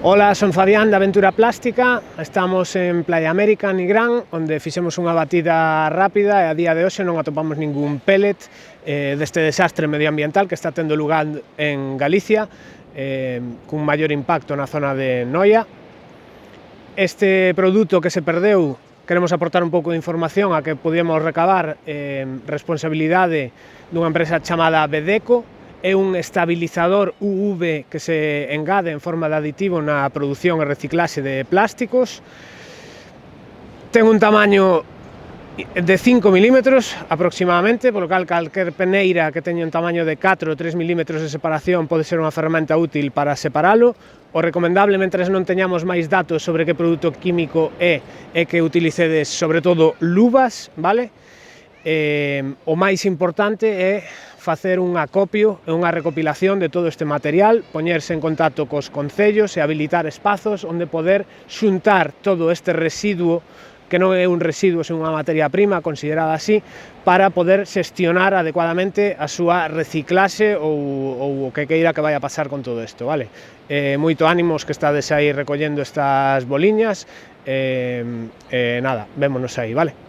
Ola, son Fabián da Aventura Plástica. Estamos en Playa América, Nigrán, onde fixemos unha batida rápida e a día de hoxe non atopamos ningún pellet deste desastre medioambiental que está tendo lugar en Galicia, cun maior impacto na zona de Noia. Este produto que se perdeu, queremos aportar un pouco de información a que podíamos recabar responsabilidade dunha empresa chamada Bedeco. É un estabilizador UV que se engade en forma de aditivo na produción e reciclaxe de plásticos. Ten un tamaño de 5 milímetros aproximadamente, polo cal calquer peneira que teña un tamaño de 4 ou 3 milímetros de separación pode ser unha ferramenta útil para separalo. O recomendable, mentres non teñamos máis datos sobre que produto químico é que utilicedes sobre todo luvas, vale? O máis importante é facer un acopio e unha recopilación de todo este material, poñerse en contacto cos concellos e habilitar espazos onde poder xuntar todo este residuo, que non é un residuo, é unha materia prima considerada así, para poder xestionar adecuadamente a súa reciclaxe ou o que queira que vai a pasar con todo isto, vale? Moito ánimos que estades aí recollendo estas boliñas, nada, vémonos aí, vale?